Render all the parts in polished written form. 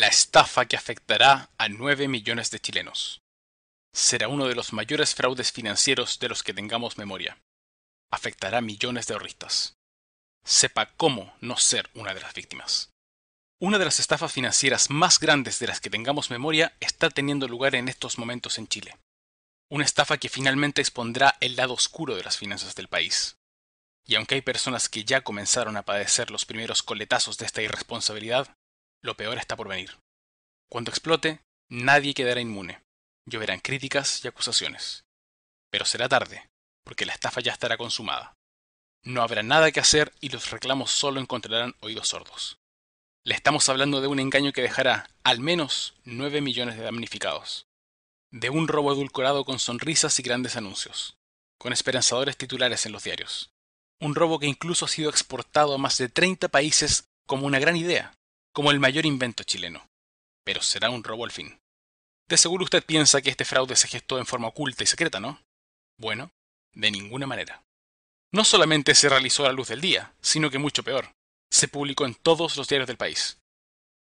La estafa que afectará a 9 millones de chilenos. Será uno de los mayores fraudes financieros de los que tengamos memoria. Afectará a millones de ahorristas. Sepa cómo no ser una de las víctimas. Una de las estafas financieras más grandes de las que tengamos memoria está teniendo lugar en estos momentos en Chile. Una estafa que finalmente expondrá el lado oscuro de las finanzas del país. Y aunque hay personas que ya comenzaron a padecer los primeros coletazos de esta irresponsabilidad, lo peor está por venir. Cuando explote, nadie quedará inmune. Lloverán críticas y acusaciones. Pero será tarde, porque la estafa ya estará consumada. No habrá nada que hacer y los reclamos solo encontrarán oídos sordos. Le estamos hablando de un engaño que dejará al menos 9 millones de damnificados. De un robo edulcorado con sonrisas y grandes anuncios, con esperanzadores titulares en los diarios. Un robo que incluso ha sido exportado a más de 30 países como una gran idea, como el mayor invento chileno. Pero será un robo al fin. De seguro usted piensa que este fraude se gestó en forma oculta y secreta, ¿no? Bueno, de ninguna manera. No solamente se realizó a la luz del día, sino que mucho peor. Se publicó en todos los diarios del país.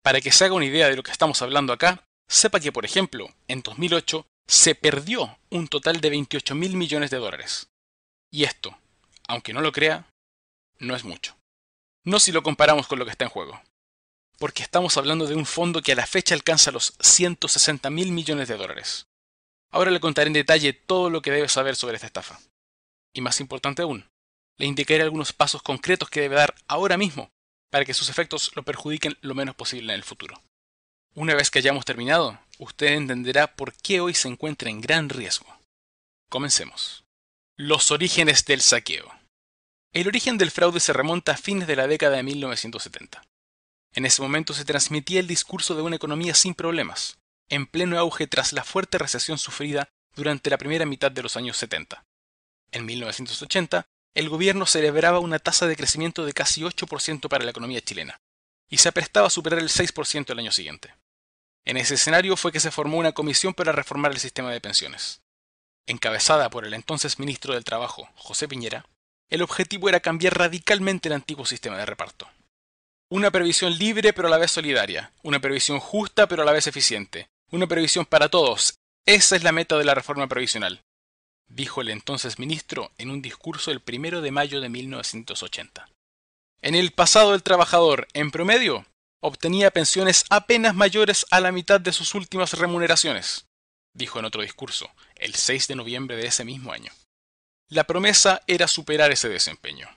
Para que se haga una idea de lo que estamos hablando acá, sepa que, por ejemplo, en 2008 se perdió un total de 28.000 millones de dólares. Y esto, aunque no lo crea, no es mucho. No si lo comparamos con lo que está en juego. Porque estamos hablando de un fondo que a la fecha alcanza los 160.000 millones de dólares. Ahora le contaré en detalle todo lo que debe saber sobre esta estafa. Y más importante aún, le indicaré algunos pasos concretos que debe dar ahora mismo para que sus efectos lo perjudiquen lo menos posible en el futuro. Una vez que hayamos terminado, usted entenderá por qué hoy se encuentra en gran riesgo. Comencemos. Los orígenes del saqueo. El origen del fraude se remonta a fines de la década de 1970. En ese momento se transmitía el discurso de una economía sin problemas, en pleno auge tras la fuerte recesión sufrida durante la primera mitad de los años 70. En 1980, el gobierno celebraba una tasa de crecimiento de casi 8% para la economía chilena, y se aprestaba a superar el 6% el año siguiente. En ese escenario fue que se formó una comisión para reformar el sistema de pensiones. Encabezada por el entonces ministro del Trabajo, José Piñera, el objetivo era cambiar radicalmente el antiguo sistema de reparto. Una previsión libre pero a la vez solidaria, una previsión justa pero a la vez eficiente, una previsión para todos. Esa es la meta de la reforma previsional, dijo el entonces ministro en un discurso el 1 de mayo de 1980. En el pasado el trabajador, en promedio, obtenía pensiones apenas mayores a la mitad de sus últimas remuneraciones, dijo en otro discurso, el 6 de noviembre de ese mismo año. La promesa era superar ese desempeño.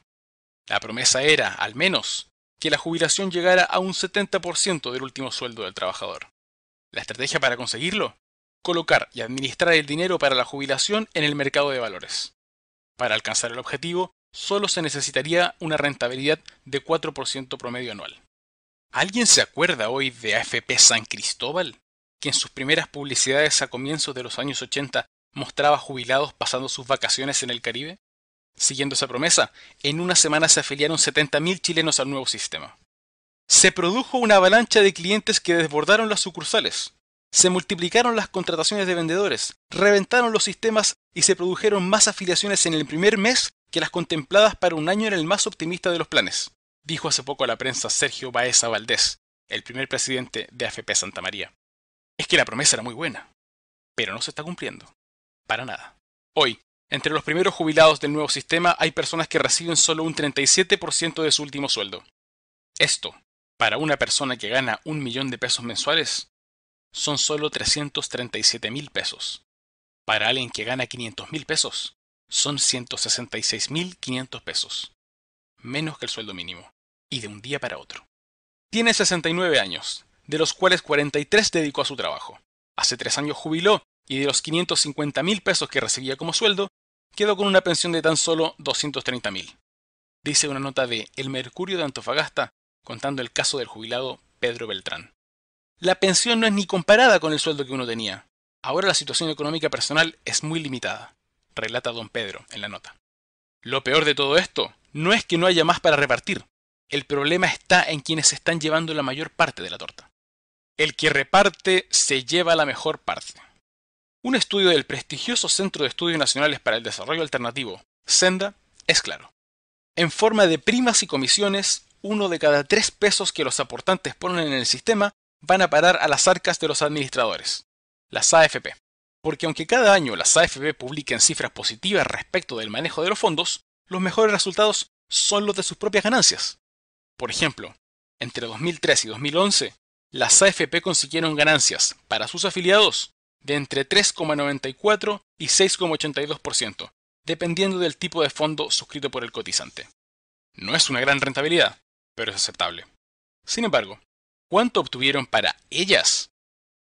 La promesa era, al menos, que la jubilación llegara a un 70% del último sueldo del trabajador. La estrategia para conseguirlo: colocar y administrar el dinero para la jubilación en el mercado de valores. Para alcanzar el objetivo, solo se necesitaría una rentabilidad de 4% promedio anual. ¿Alguien se acuerda hoy de AFP San Cristóbal, que en sus primeras publicidades a comienzos de los años 80 mostraba jubilados pasando sus vacaciones en el Caribe? Siguiendo esa promesa, en una semana se afiliaron 70.000 chilenos al nuevo sistema. Se produjo una avalancha de clientes que desbordaron las sucursales. Se multiplicaron las contrataciones de vendedores, reventaron los sistemas y se produjeron más afiliaciones en el primer mes que las contempladas para un año en el más optimista de los planes, dijo hace poco a la prensa Sergio Baeza Valdés, el primer presidente de AFP Santa María. Es que la promesa era muy buena, pero no se está cumpliendo. Para nada. Hoy, entre los primeros jubilados del nuevo sistema hay personas que reciben solo un 37% de su último sueldo. Esto, para una persona que gana 1 millón de pesos mensuales, son solo 337.000 pesos. Para alguien que gana 500.000 pesos, son 166.500 pesos. Menos que el sueldo mínimo. Y de un día para otro. Tiene 69 años, de los cuales 43 dedicó a su trabajo. Hace 3 años jubiló y de los 550.000 pesos que recibía como sueldo, quedó con una pensión de tan solo 230.000. Dice una nota de El Mercurio de Antofagasta contando el caso del jubilado Pedro Beltrán. La pensión no es ni comparada con el sueldo que uno tenía. Ahora la situación económica personal es muy limitada, relata don Pedro en la nota. Lo peor de todo esto no es que no haya más para repartir. El problema está en quienes se están llevando la mayor parte de la torta. El que reparte se lleva la mejor parte. Un estudio del prestigioso Centro de Estudios Nacionales para el Desarrollo Alternativo, Senda, es claro. En forma de primas y comisiones, 1 de cada 3 pesos que los aportantes ponen en el sistema van a parar a las arcas de los administradores, las AFP. Porque aunque cada año las AFP publiquen cifras positivas respecto del manejo de los fondos, los mejores resultados son los de sus propias ganancias. Por ejemplo, entre 2003 y 2011, las AFP consiguieron ganancias para sus afiliados de entre 3,94 y 6,82%, dependiendo del tipo de fondo suscrito por el cotizante. No es una gran rentabilidad, pero es aceptable. Sin embargo, ¿cuánto obtuvieron para ellas?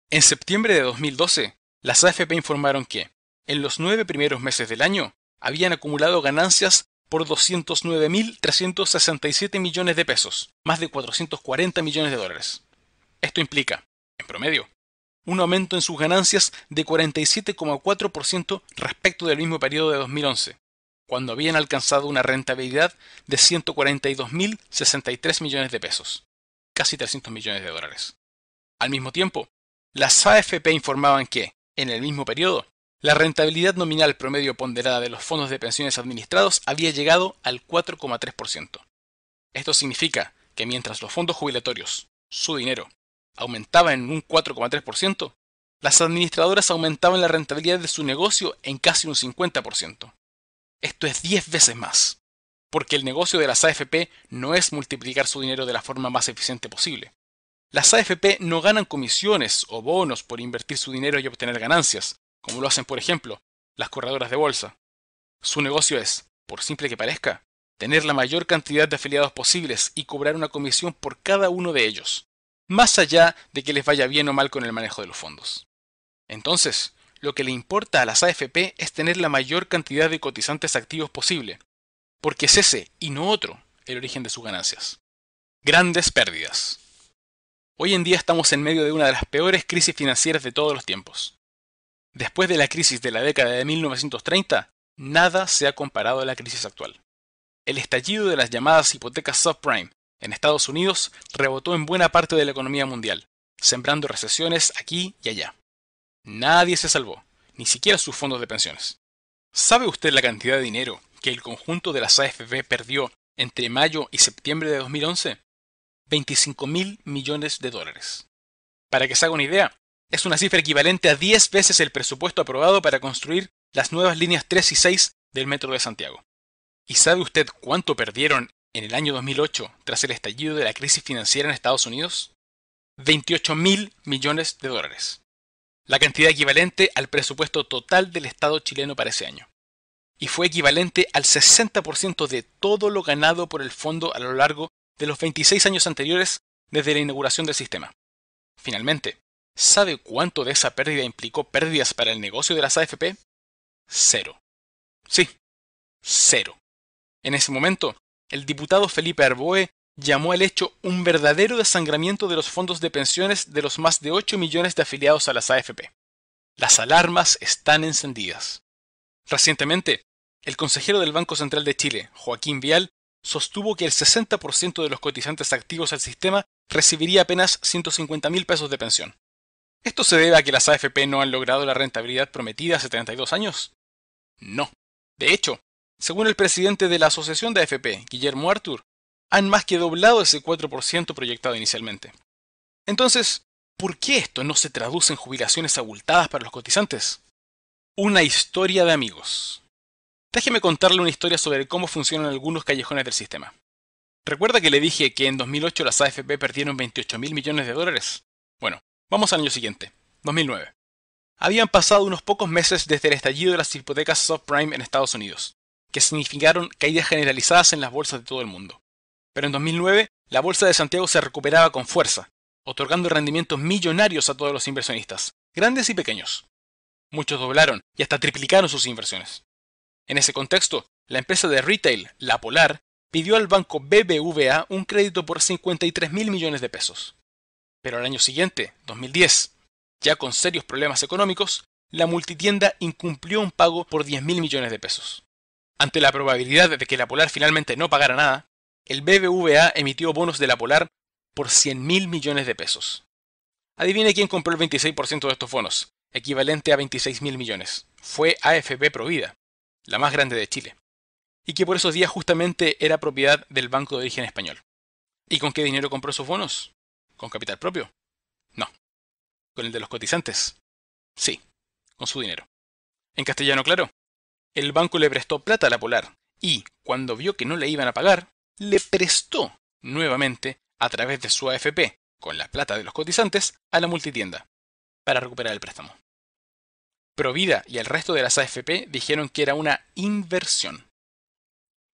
En septiembre de 2012, las AFP informaron que, en los 9 primeros meses del año, habían acumulado ganancias por 209.367 millones de pesos, más de 440 millones de dólares. Esto implica, en promedio, un aumento en sus ganancias de 47,4% respecto del mismo periodo de 2011, cuando habían alcanzado una rentabilidad de 142.063 millones de pesos, casi 300 millones de dólares. Al mismo tiempo, las AFP informaban que, en el mismo periodo, la rentabilidad nominal promedio ponderada de los fondos de pensiones administrados había llegado al 4,3%. Esto significa que mientras los fondos jubilatorios, su dinero, aumentaba en un 4,3%, las administradoras aumentaban la rentabilidad de su negocio en casi un 50%. Esto es 10 veces más, porque el negocio de las AFP no es multiplicar su dinero de la forma más eficiente posible. Las AFP no ganan comisiones o bonos por invertir su dinero y obtener ganancias, como lo hacen, por ejemplo, las corredoras de bolsa. Su negocio es, por simple que parezca, tener la mayor cantidad de afiliados posibles y cobrar una comisión por cada uno de ellos, más allá de que les vaya bien o mal con el manejo de los fondos. Entonces, lo que le importa a las AFP es tener la mayor cantidad de cotizantes activos posible, porque es ese, y no otro, el origen de sus ganancias. Grandes pérdidas. Hoy en día estamos en medio de una de las peores crisis financieras de todos los tiempos. Después de la crisis de la década de 1930, nada se ha comparado a la crisis actual. El estallido de las llamadas hipotecas subprime en Estados Unidos rebotó en buena parte de la economía mundial, sembrando recesiones aquí y allá. Nadie se salvó, ni siquiera sus fondos de pensiones. ¿Sabe usted la cantidad de dinero que el conjunto de las AFP perdió entre mayo y septiembre de 2011? 25.000 millones de dólares. Para que se haga una idea, es una cifra equivalente a 10 veces el presupuesto aprobado para construir las nuevas líneas 3 y 6 del Metro de Santiago. ¿Y sabe usted cuánto perdieron en el año 2008 tras el estallido de la crisis financiera en Estados Unidos? 28.000 millones de dólares. La cantidad equivalente al presupuesto total del Estado chileno para ese año. Y fue equivalente al 60% de todo lo ganado por el fondo a lo largo de los 26 años anteriores desde la inauguración del sistema. Finalmente, ¿sabe cuánto de esa pérdida implicó pérdidas para el negocio de las AFP? 0. Sí, 0. En ese momento, el diputado Felipe Arboe llamó al hecho un verdadero desangramiento de los fondos de pensiones de los más de 8 millones de afiliados a las AFP. Las alarmas están encendidas. Recientemente, el consejero del Banco Central de Chile, Joaquín Vial, sostuvo que el 60% de los cotizantes activos al sistema recibiría apenas 150.000 pesos de pensión. ¿Esto se debe a que las AFP no han logrado la rentabilidad prometida hace 32 años? No. De hecho, según el presidente de la Asociación de AFP, Guillermo Artur, han más que doblado ese 4% proyectado inicialmente. Entonces, ¿por qué esto no se traduce en jubilaciones abultadas para los cotizantes? Una historia de amigos. Déjeme contarle una historia sobre cómo funcionan algunos callejones del sistema. ¿Recuerda que le dije que en 2008 las AFP perdieron 28.000 millones de dólares? Bueno, vamos al año siguiente, 2009. Habían pasado unos pocos meses desde el estallido de las hipotecas subprime en Estados Unidos, que significaron caídas generalizadas en las bolsas de todo el mundo. Pero en 2009, la bolsa de Santiago se recuperaba con fuerza, otorgando rendimientos millonarios a todos los inversionistas, grandes y pequeños. Muchos doblaron y hasta triplicaron sus inversiones. En ese contexto, la empresa de retail, La Polar, pidió al banco BBVA un crédito por 53.000 millones de pesos. Pero al año siguiente, 2010, ya con serios problemas económicos, la multitienda incumplió un pago por 10.000 millones de pesos. Ante la probabilidad de que La Polar finalmente no pagara nada, el BBVA emitió bonos de La Polar por 100.000 millones de pesos. Adivine quién compró el 26% de estos bonos, equivalente a 26.000 millones. Fue AFP Provida, la más grande de Chile, y que por esos días justamente era propiedad del Banco de Origen Español. ¿Y con qué dinero compró esos bonos? ¿Con capital propio? ¿Con el de los cotizantes? Sí, con su dinero. En castellano, claro. El banco le prestó plata a la Polar y, cuando vio que no le iban a pagar, le prestó nuevamente a través de su AFP, con la plata de los cotizantes, a la multitienda, para recuperar el préstamo. Provida y el resto de las AFP dijeron que era una inversión.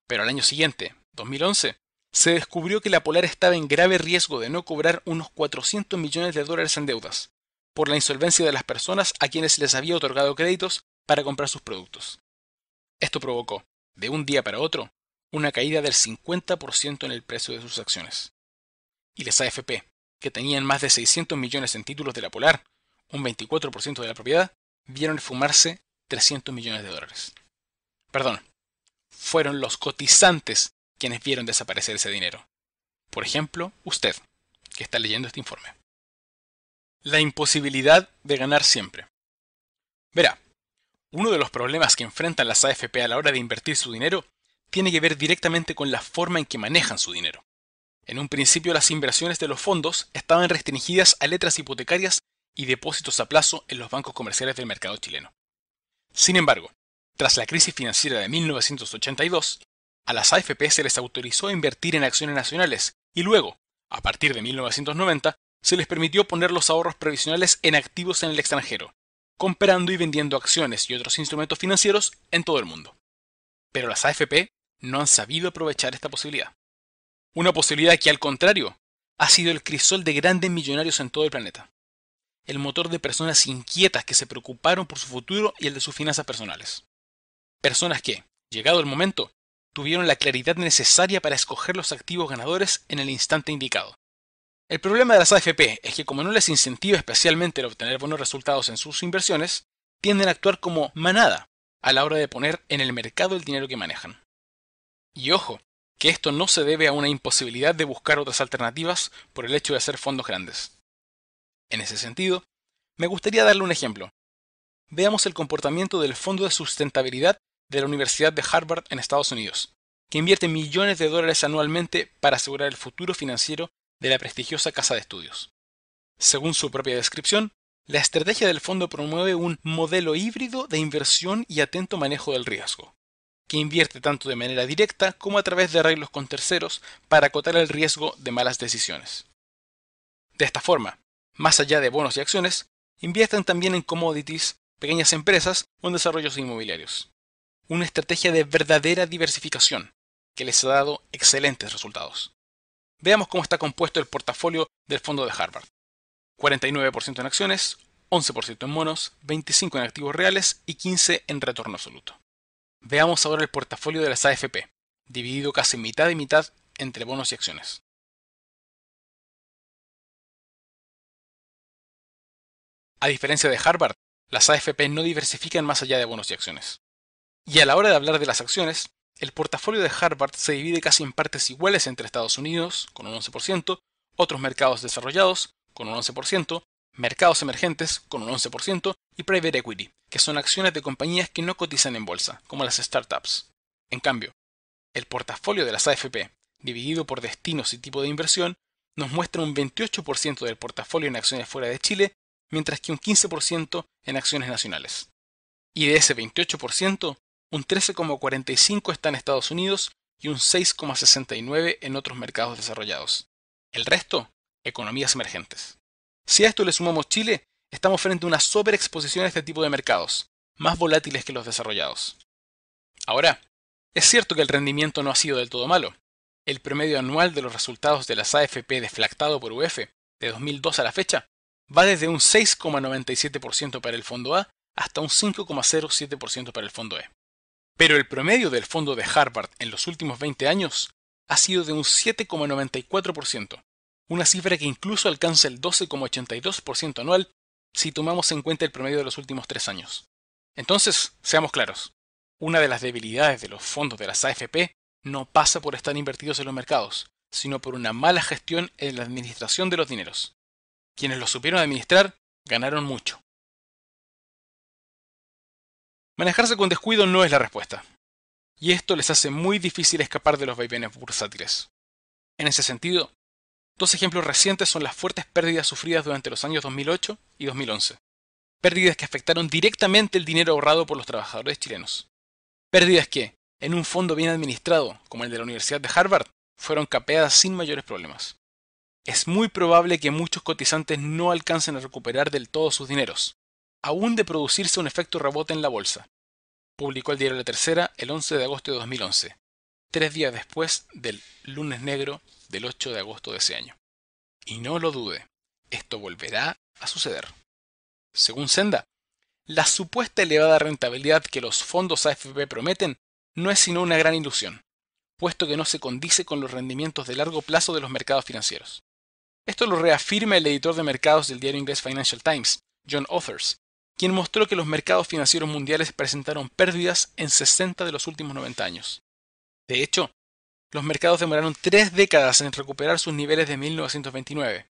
Pero al año siguiente, 2011, se descubrió que la Polar estaba en grave riesgo de no cobrar unos 400 millones de dólares en deudas, por la insolvencia de las personas a quienes les había otorgado créditos para comprar sus productos. Esto provocó, de un día para otro, una caída del 50% en el precio de sus acciones. Y las AFP, que tenían más de 600 millones en títulos de la Polar, un 24% de la propiedad, vieron esfumarse 300 millones de dólares. Perdón, fueron los cotizantes quienes vieron desaparecer ese dinero. Por ejemplo, usted, que está leyendo este informe. La imposibilidad de ganar siempre. Verá, uno de los problemas que enfrentan las AFP a la hora de invertir su dinero tiene que ver directamente con la forma en que manejan su dinero. En un principio, las inversiones de los fondos estaban restringidas a letras hipotecarias y depósitos a plazo en los bancos comerciales del mercado chileno. Sin embargo, tras la crisis financiera de 1982, a las AFP se les autorizó a invertir en acciones nacionales y luego, a partir de 1990, se les permitió poner los ahorros previsionales en activos en el extranjero, comprando y vendiendo acciones y otros instrumentos financieros en todo el mundo. Pero las AFP no han sabido aprovechar esta posibilidad. Una posibilidad que, al contrario, ha sido el crisol de grandes millonarios en todo el planeta. El motor de personas inquietas que se preocuparon por su futuro y el de sus finanzas personales. Personas que, llegado el momento, tuvieron la claridad necesaria para escoger los activos ganadores en el instante indicado. El problema de las AFP es que, como no les incentiva especialmente el obtener buenos resultados en sus inversiones, tienden a actuar como manada a la hora de poner en el mercado el dinero que manejan. Y ojo, que esto no se debe a una imposibilidad de buscar otras alternativas por el hecho de ser fondos grandes. En ese sentido, me gustaría darle un ejemplo. Veamos el comportamiento del Fondo de Sustentabilidad de la Universidad de Harvard en Estados Unidos, que invierte millones de dólares anualmente para asegurar el futuro financiero de la prestigiosa casa de estudios. Según su propia descripción, la estrategia del fondo promueve un modelo híbrido de inversión y atento manejo del riesgo, que invierte tanto de manera directa como a través de arreglos con terceros para acotar el riesgo de malas decisiones. De esta forma, más allá de bonos y acciones, invierten también en commodities, pequeñas empresas o en desarrollos inmobiliarios. Una estrategia de verdadera diversificación que les ha dado excelentes resultados. Veamos cómo está compuesto el portafolio del fondo de Harvard. 49% en acciones, 11% en bonos, 25% en activos reales y 15% en retorno absoluto. Veamos ahora el portafolio de las AFP, dividido casi mitad y mitad entre bonos y acciones. A diferencia de Harvard, las AFP no diversifican más allá de bonos y acciones. Y a la hora de hablar de las acciones, el portafolio de Harvard se divide casi en partes iguales entre Estados Unidos, con un 11%, otros mercados desarrollados, con un 11%, mercados emergentes, con un 11%, y private equity, que son acciones de compañías que no cotizan en bolsa, como las startups. En cambio, el portafolio de las AFP, dividido por destinos y tipo de inversión, nos muestra un 28% del portafolio en acciones fuera de Chile, mientras que un 15% en acciones nacionales. Y de ese 28%, un 13,45% está en Estados Unidos y un 6,69% en otros mercados desarrollados. El resto, economías emergentes. Si a esto le sumamos Chile, estamos frente a una sobreexposición a este tipo de mercados, más volátiles que los desarrollados. Ahora, es cierto que el rendimiento no ha sido del todo malo. El promedio anual de los resultados de las AFP deflactado por UF de 2002 a la fecha va desde un 6,97% para el fondo A hasta un 5,07% para el fondo E. Pero el promedio del fondo de Harvard en los últimos 20 años ha sido de un 7,94%, una cifra que incluso alcanza el 12,82% anual si tomamos en cuenta el promedio de los últimos 3 años. Entonces, seamos claros, una de las debilidades de los fondos de las AFP no pasa por estar invertidos en los mercados, sino por una mala gestión en la administración de los dineros. Quienes los supieron administrar ganaron mucho. Manejarse con descuido no es la respuesta, y esto les hace muy difícil escapar de los vaivenes bursátiles. En ese sentido, Dos ejemplos recientes son las fuertes pérdidas sufridas durante los años 2008 y 2011. Pérdidas que afectaron directamente el dinero ahorrado por los trabajadores chilenos. Pérdidas que, en un fondo bien administrado, como el de la Universidad de Harvard, fueron capeadas sin mayores problemas. Es muy probable que muchos cotizantes no alcancen a recuperar del todo sus dineros, aún de producirse un efecto rebote en la bolsa, publicó el diario La Tercera el 11 de agosto de 2011, 3 días después del lunes negro del 8 de agosto de ese año. Y no lo dude, esto volverá a suceder. Según Senda, la supuesta elevada rentabilidad que los fondos AFP prometen no es sino una gran ilusión, puesto que no se condice con los rendimientos de largo plazo de los mercados financieros. Esto lo reafirma el editor de mercados del diario inglés Financial Times, John Authers, quien mostró que los mercados financieros mundiales presentaron pérdidas en 60 de los últimos 90 años. De hecho, los mercados demoraron 3 décadas en recuperar sus niveles de 1929,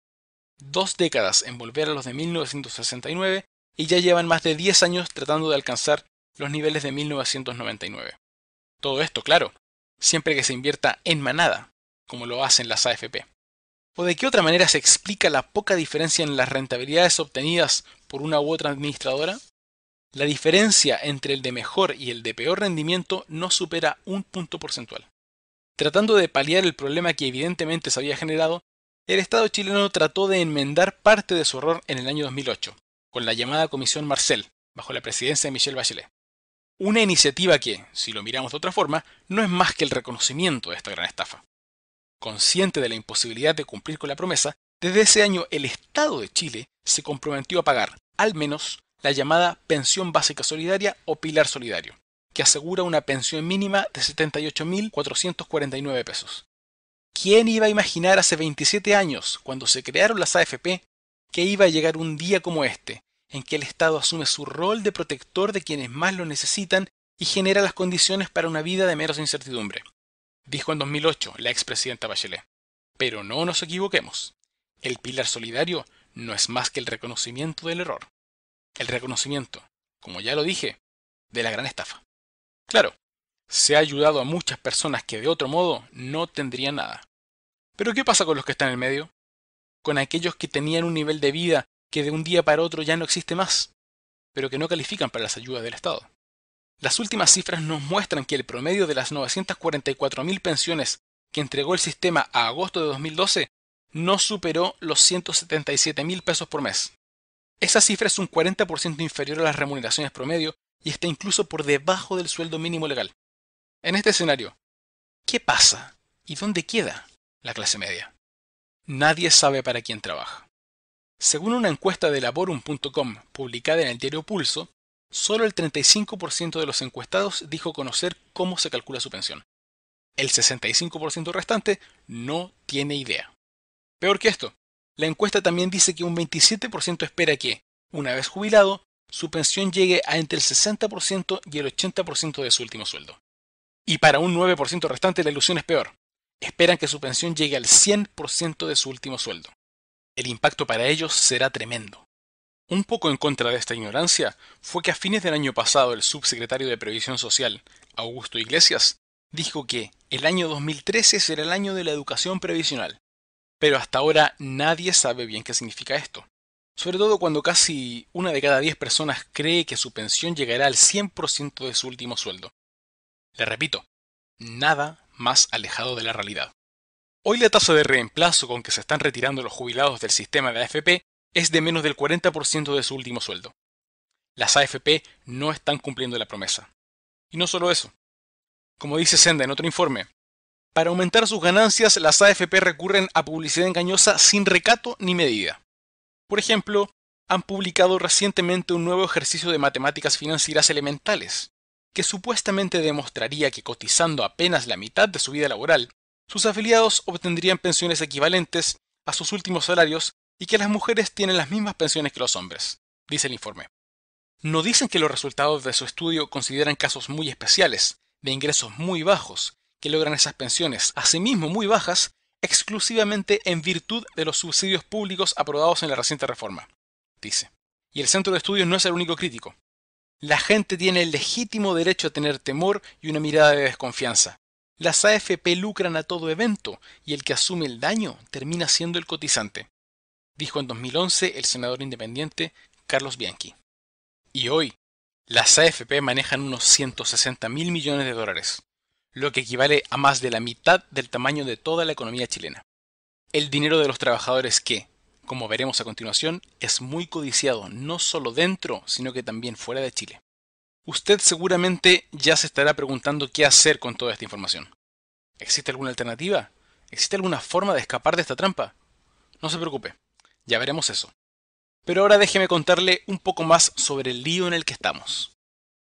2 décadas en volver a los de 1969 y ya llevan más de 10 años tratando de alcanzar los niveles de 1999. Todo esto, claro, siempre que se invierta en manada, como lo hacen las AFP. ¿O de qué otra manera se explica la poca diferencia en las rentabilidades obtenidas por una u otra administradora? La diferencia entre el de mejor y el de peor rendimiento no supera un punto porcentual. Tratando de paliar el problema que evidentemente se había generado, el Estado chileno trató de enmendar parte de su error en el año 2008, con la llamada Comisión Marcel, bajo la presidencia de Michelle Bachelet. Una iniciativa que, si lo miramos de otra forma, no es más que el reconocimiento de esta gran estafa. Consciente de la imposibilidad de cumplir con la promesa, desde ese año el Estado de Chile se comprometió a pagar, al menos, la llamada Pensión Básica Solidaria o Pilar Solidario, que asegura una pensión mínima de 78.449 pesos. ¿Quién iba a imaginar hace 27 años, cuando se crearon las AFP, que iba a llegar un día como este, en que el Estado asume su rol de protector de quienes más lo necesitan y genera las condiciones para una vida de menos incertidumbre? Dijo en 2008 la expresidenta Bachelet. Pero no nos equivoquemos. El pilar solidario no es más que el reconocimiento del error. El reconocimiento, como ya lo dije, de la gran estafa. Claro, se ha ayudado a muchas personas que de otro modo no tendrían nada. Pero ¿qué pasa con los que están en el medio? Con aquellos que tenían un nivel de vida que de un día para otro ya no existe más, pero que no califican para las ayudas del Estado. Las últimas cifras nos muestran que el promedio de las 944.000 pensiones que entregó el sistema a agosto de 2012 no superó los 177.000 pesos por mes. Esa cifra es un 40% inferior a las remuneraciones promedio y está incluso por debajo del sueldo mínimo legal. En este escenario, ¿qué pasa y dónde queda la clase media? Nadie sabe para quién trabaja. Según una encuesta de Laborum.com publicada en el diario Pulso, solo el 35% de los encuestados dijo conocer cómo se calcula su pensión. El 65% restante no tiene idea. Peor que esto, la encuesta también dice que un 27% espera que, una vez jubilado, su pensión llegue a entre el 60% y el 80% de su último sueldo. Y para un 9% restante la ilusión es peor. Esperan que su pensión llegue al 100% de su último sueldo. El impacto para ellos será tremendo. Un poco en contra de esta ignorancia fue que a fines del año pasado el subsecretario de Previsión Social, Augusto Iglesias, dijo que el año 2013 será el año de la educación previsional. Pero hasta ahora nadie sabe bien qué significa esto. Sobre todo cuando casi 1 de cada 10 personas cree que su pensión llegará al 100% de su último sueldo. Le repito, nada más alejado de la realidad. Hoy la tasa de reemplazo con que se están retirando los jubilados del sistema de AFP es de menos del 40% de su último sueldo. Las AFP no están cumpliendo la promesa. Y no solo eso. Como dice Senda en otro informe, para aumentar sus ganancias las AFP recurren a publicidad engañosa sin recato ni medida. Por ejemplo, han publicado recientemente un nuevo ejercicio de matemáticas financieras elementales, que supuestamente demostraría que cotizando apenas la mitad de su vida laboral, sus afiliados obtendrían pensiones equivalentes a sus últimos salarios y que las mujeres tienen las mismas pensiones que los hombres, dice el informe. No dicen que los resultados de su estudio consideran casos muy especiales, de ingresos muy bajos, que logran esas pensiones, asimismo muy bajas, exclusivamente en virtud de los subsidios públicos aprobados en la reciente reforma, dice. Y el centro de estudios no es el único crítico. La gente tiene el legítimo derecho a tener temor y una mirada de desconfianza, Las AFP lucran a todo evento y el que asume el daño termina siendo el cotizante, dijo en 2011 el senador independiente Carlos Bianchi. Y hoy, las AFP manejan unos 160.000 millones de dólares, lo que equivale a más de la mitad del tamaño de toda la economía chilena. El dinero de los trabajadores que, como veremos a continuación, es muy codiciado no solo dentro, sino que también fuera de Chile. Usted seguramente ya se estará preguntando qué hacer con toda esta información. ¿Existe alguna alternativa? ¿Existe alguna forma de escapar de esta trampa? No se preocupe, ya veremos eso. Pero ahora déjeme contarle un poco más sobre el lío en el que estamos.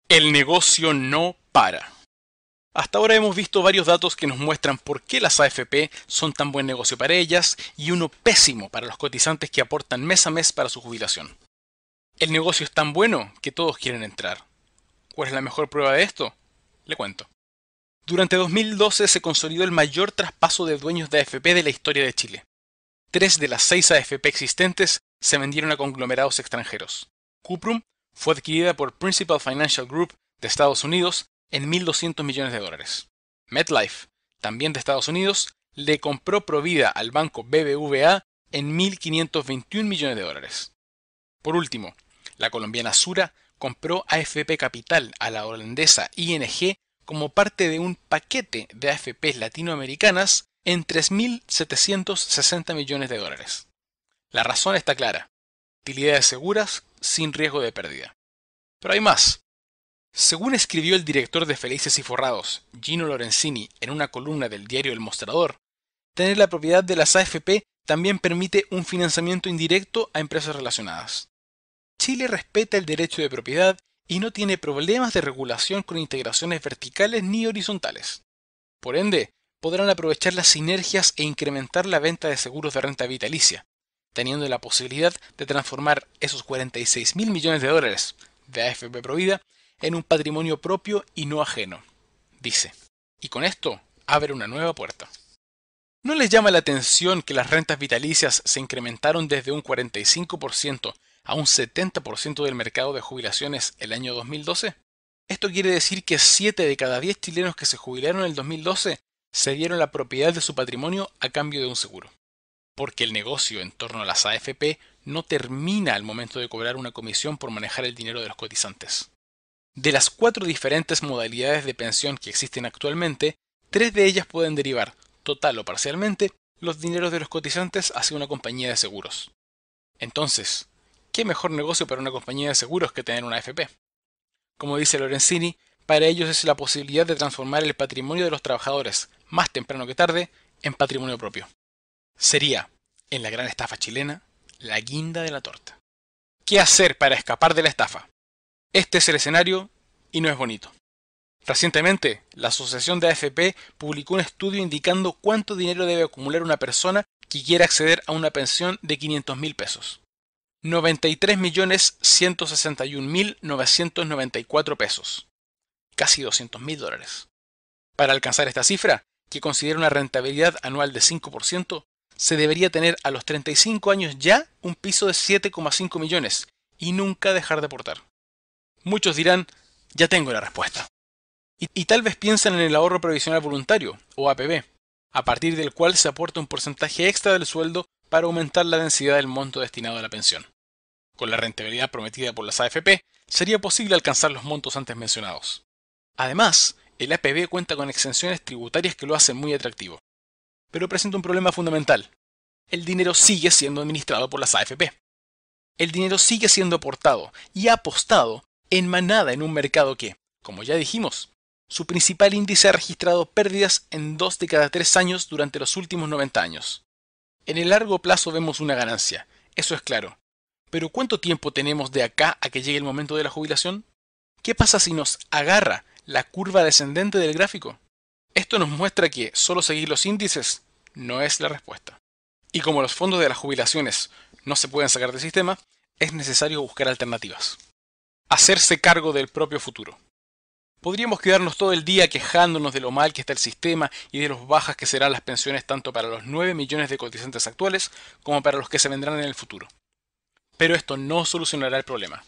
El negocio no para. Hasta ahora hemos visto varios datos que nos muestran por qué las AFP son tan buen negocio para ellas y uno pésimo para los cotizantes que aportan mes a mes para su jubilación. El negocio es tan bueno que todos quieren entrar. ¿Cuál es la mejor prueba de esto? Le cuento. Durante 2012 se consolidó el mayor traspaso de dueños de AFP de la historia de Chile. 3 de las 6 AFP existentes se vendieron a conglomerados extranjeros. Cuprum fue adquirida por Principal Financial Group de Estados Unidos en 1.200 millones de dólares. MetLife, también de Estados Unidos, le compró Provida al banco BBVA en 1.521 millones de dólares. Por último, la colombiana Sura compró AFP Capital a la holandesa ING como parte de un paquete de AFPs latinoamericanas en 3.760 millones de dólares. La razón está clara: utilidades seguras sin riesgo de pérdida. Pero hay más. Según escribió el director de Felices y Forrados, Gino Lorenzini, en una columna del diario El Mostrador, tener la propiedad de las AFP también permite un financiamiento indirecto a empresas relacionadas. Chile respeta el derecho de propiedad y no tiene problemas de regulación con integraciones verticales ni horizontales. Por ende, podrán aprovechar las sinergias e incrementar la venta de seguros de renta vitalicia, teniendo la posibilidad de transformar esos 46.000 millones de dólares de AFP Provida en un patrimonio propio y no ajeno, dice. Y con esto abre una nueva puerta. ¿No les llama la atención que las rentas vitalicias se incrementaron desde un 45% a un 70% del mercado de jubilaciones el año 2012? Esto quiere decir que 7 de cada 10 chilenos que se jubilaron en el 2012 se dieron la propiedad de su patrimonio a cambio de un seguro. Porque el negocio en torno a las AFP no termina al momento de cobrar una comisión por manejar el dinero de los cotizantes. De las 4 diferentes modalidades de pensión que existen actualmente, 3 de ellas pueden derivar, total o parcialmente, los dineros de los cotizantes hacia una compañía de seguros. Entonces, ¿qué mejor negocio para una compañía de seguros que tener una AFP? Como dice Lorenzini, para ellos es la posibilidad de transformar el patrimonio de los trabajadores, más temprano que tarde, en patrimonio propio. Sería, en la gran estafa chilena, la guinda de la torta. ¿Qué hacer para escapar de la estafa? Este es el escenario y no es bonito. Recientemente, la Asociación de AFP publicó un estudio indicando cuánto dinero debe acumular una persona que quiera acceder a una pensión de 500.000 pesos. 93.161.994 pesos. Casi 200.000 dólares. Para alcanzar esta cifra, que considera una rentabilidad anual de 5%, se debería tener a los 35 años ya un piso de 7,5 millones y nunca dejar de aportar. Muchos dirán, ya tengo la respuesta. Y tal vez piensen en el ahorro previsional voluntario, o APB, a partir del cual se aporta un porcentaje extra del sueldo para aumentar la densidad del monto destinado a la pensión. Con la rentabilidad prometida por las AFP, sería posible alcanzar los montos antes mencionados. Además, el APB cuenta con exenciones tributarias que lo hacen muy atractivo. Pero presenta un problema fundamental. El dinero sigue siendo administrado por las AFP. El dinero sigue siendo aportado y apostado en manada en un mercado que, como ya dijimos, su principal índice ha registrado pérdidas en 2 de cada 3 años durante los últimos 90 años. En el largo plazo vemos una ganancia, eso es claro. Pero ¿cuánto tiempo tenemos de acá a que llegue el momento de la jubilación? ¿Qué pasa si nos agarra la curva descendente del gráfico? Esto nos muestra que solo seguir los índices no es la respuesta. Y como los fondos de las jubilaciones no se pueden sacar del sistema, es necesario buscar alternativas. Hacerse cargo del propio futuro. Podríamos quedarnos todo el día quejándonos de lo mal que está el sistema y de lo bajas que serán las pensiones tanto para los 9 millones de cotizantes actuales como para los que se vendrán en el futuro. Pero esto no solucionará el problema.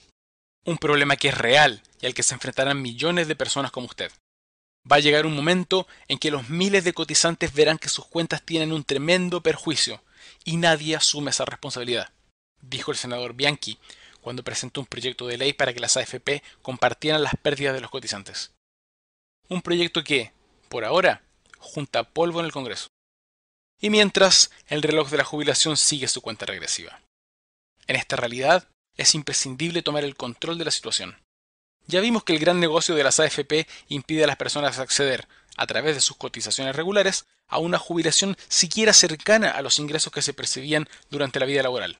Un problema que es real y al que se enfrentarán millones de personas como usted. Va a llegar un momento en que los miles de cotizantes verán que sus cuentas tienen un tremendo perjuicio y nadie asume esa responsabilidad, dijo el senador Bianchi cuando presentó un proyecto de ley para que las AFP compartieran las pérdidas de los cotizantes. Un proyecto que, por ahora, junta polvo en el Congreso. Y mientras, el reloj de la jubilación sigue su cuenta regresiva. En esta realidad, es imprescindible tomar el control de la situación. Ya vimos que el gran negocio de las AFP impide a las personas acceder, a través de sus cotizaciones regulares, a una jubilación siquiera cercana a los ingresos que se percibían durante la vida laboral.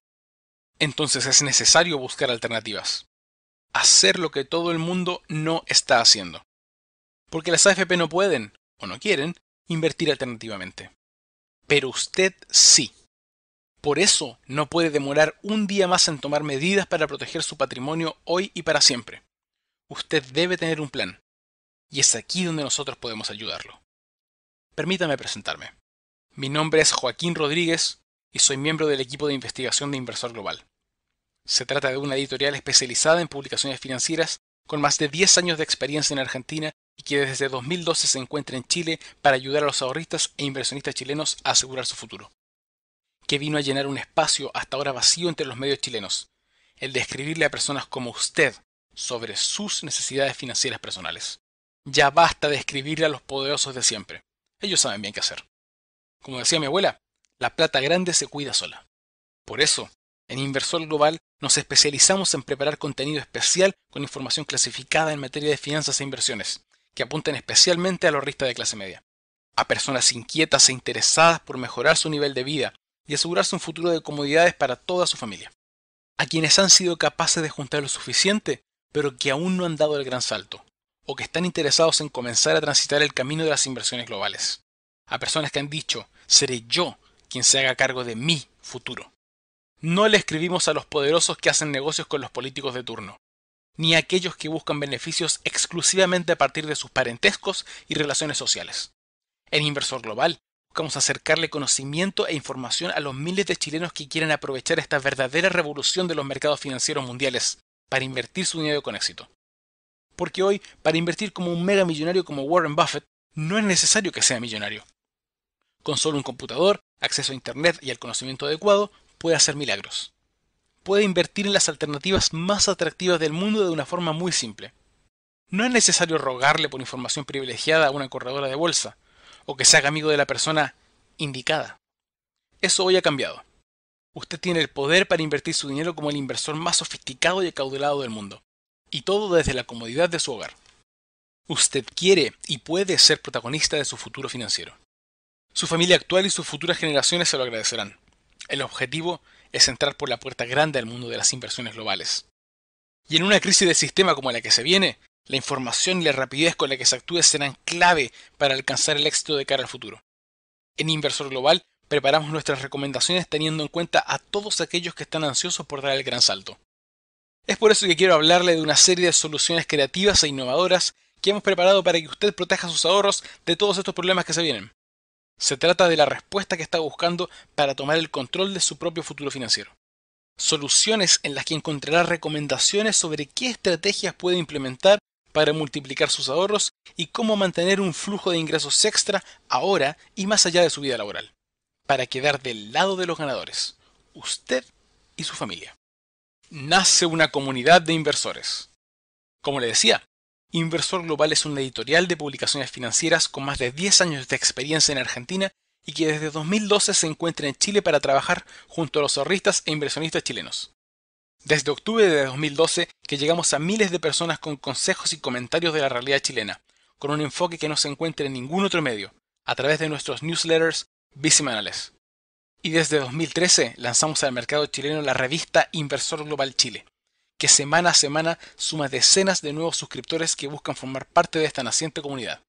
Entonces es necesario buscar alternativas. Hacer lo que todo el mundo no está haciendo. Porque las AFP no pueden, o no quieren, invertir alternativamente. Pero usted sí. Por eso no puede demorar un día más en tomar medidas para proteger su patrimonio hoy y para siempre. Usted debe tener un plan. Y es aquí donde nosotros podemos ayudarlo. Permítame presentarme. Mi nombre es Joaquín Rodríguez y soy miembro del equipo de investigación de Inversor Global. Se trata de una editorial especializada en publicaciones financieras con más de 10 años de experiencia en Argentina y que desde 2012 se encuentra en Chile para ayudar a los ahorristas e inversionistas chilenos a asegurar su futuro. Que vino a llenar un espacio hasta ahora vacío entre los medios chilenos, el de escribirle a personas como usted sobre sus necesidades financieras personales. Ya basta de escribirle a los poderosos de siempre. Ellos saben bien qué hacer. Como decía mi abuela, la plata grande se cuida sola. Por eso, en Inversor Global nos especializamos en preparar contenido especial con información clasificada en materia de finanzas e inversiones, que apunten especialmente al ahorrista de clase media, a personas inquietas e interesadas por mejorar su nivel de vida y asegurarse un futuro de comodidades para toda su familia, a quienes han sido capaces de juntar lo suficiente, pero que aún no han dado el gran salto, o que están interesados en comenzar a transitar el camino de las inversiones globales, a personas que han dicho, seré yo quien se haga cargo de mi futuro. No le escribimos a los poderosos que hacen negocios con los políticos de turno, ni a aquellos que buscan beneficios exclusivamente a partir de sus parentescos y relaciones sociales. En Inversor Global, buscamos acercarle conocimiento e información a los miles de chilenos que quieren aprovechar esta verdadera revolución de los mercados financieros mundiales para invertir su dinero con éxito. Porque hoy, para invertir como un mega millonario como Warren Buffett, no es necesario que sea millonario. Con solo un computador, acceso a Internet y al conocimiento adecuado, puede hacer milagros. Puede invertir en las alternativas más atractivas del mundo de una forma muy simple. No es necesario rogarle por información privilegiada a una corredora de bolsa, o que se haga amigo de la persona indicada. Eso hoy ha cambiado. Usted tiene el poder para invertir su dinero como el inversor más sofisticado y acaudalado del mundo. Y todo desde la comodidad de su hogar. Usted quiere y puede ser protagonista de su futuro financiero. Su familia actual y sus futuras generaciones se lo agradecerán. El objetivo es entrar por la puerta grande al mundo de las inversiones globales. Y en una crisis de sistema como la que se viene, la información y la rapidez con la que se actúe serán clave para alcanzar el éxito de cara al futuro. En Inversor Global preparamos nuestras recomendaciones teniendo en cuenta a todos aquellos que están ansiosos por dar el gran salto. Es por eso que quiero hablarle de una serie de soluciones creativas e innovadoras que hemos preparado para que usted proteja sus ahorros de todos estos problemas que se vienen. Se trata de la respuesta que está buscando para tomar el control de su propio futuro financiero. Soluciones en las que encontrará recomendaciones sobre qué estrategias puede implementar para multiplicar sus ahorros y cómo mantener un flujo de ingresos extra ahora y más allá de su vida laboral, para quedar del lado de los ganadores, usted y su familia. Nace una comunidad de inversores. Como le decía, Inversor Global es una editorial de publicaciones financieras con más de 10 años de experiencia en Argentina y que desde 2012 se encuentra en Chile para trabajar junto a los ahorristas e inversionistas chilenos. Desde octubre de 2012 que llegamos a miles de personas con consejos y comentarios de la realidad chilena, con un enfoque que no se encuentra en ningún otro medio, a través de nuestros newsletters bisemanales. Y desde 2013 lanzamos al mercado chileno la revista Inversor Global Chile, que semana a semana suma decenas de nuevos suscriptores que buscan formar parte de esta naciente comunidad.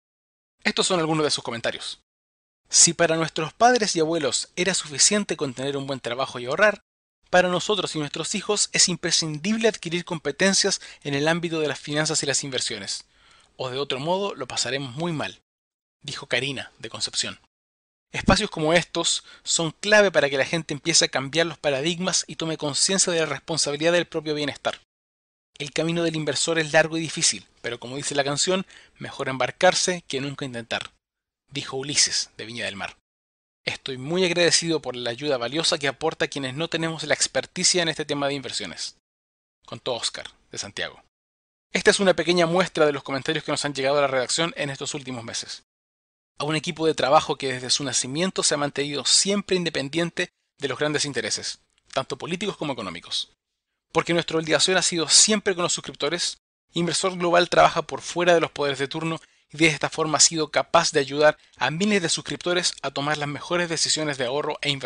Estos son algunos de sus comentarios. Si para nuestros padres y abuelos era suficiente con tener un buen trabajo y ahorrar, para nosotros y nuestros hijos es imprescindible adquirir competencias en el ámbito de las finanzas y las inversiones, o de otro modo lo pasaremos muy mal, dijo Karina, de Concepción. Espacios como estos son clave para que la gente empiece a cambiar los paradigmas y tome conciencia de la responsabilidad del propio bienestar. El camino del inversor es largo y difícil, pero como dice la canción, mejor embarcarse que nunca intentar, dijo Ulises de Viña del Mar. Estoy muy agradecido por la ayuda valiosa que aporta a quienes no tenemos la experticia en este tema de inversiones. Contó Oscar, de Santiago. Esta es una pequeña muestra de los comentarios que nos han llegado a la redacción en estos últimos meses. A un equipo de trabajo que desde su nacimiento se ha mantenido siempre independiente de los grandes intereses, tanto políticos como económicos. Porque nuestra obligación ha sido siempre con los suscriptores, Inversor Global trabaja por fuera de los poderes de turno y de esta forma ha sido capaz de ayudar a miles de suscriptores a tomar las mejores decisiones de ahorro e inversión.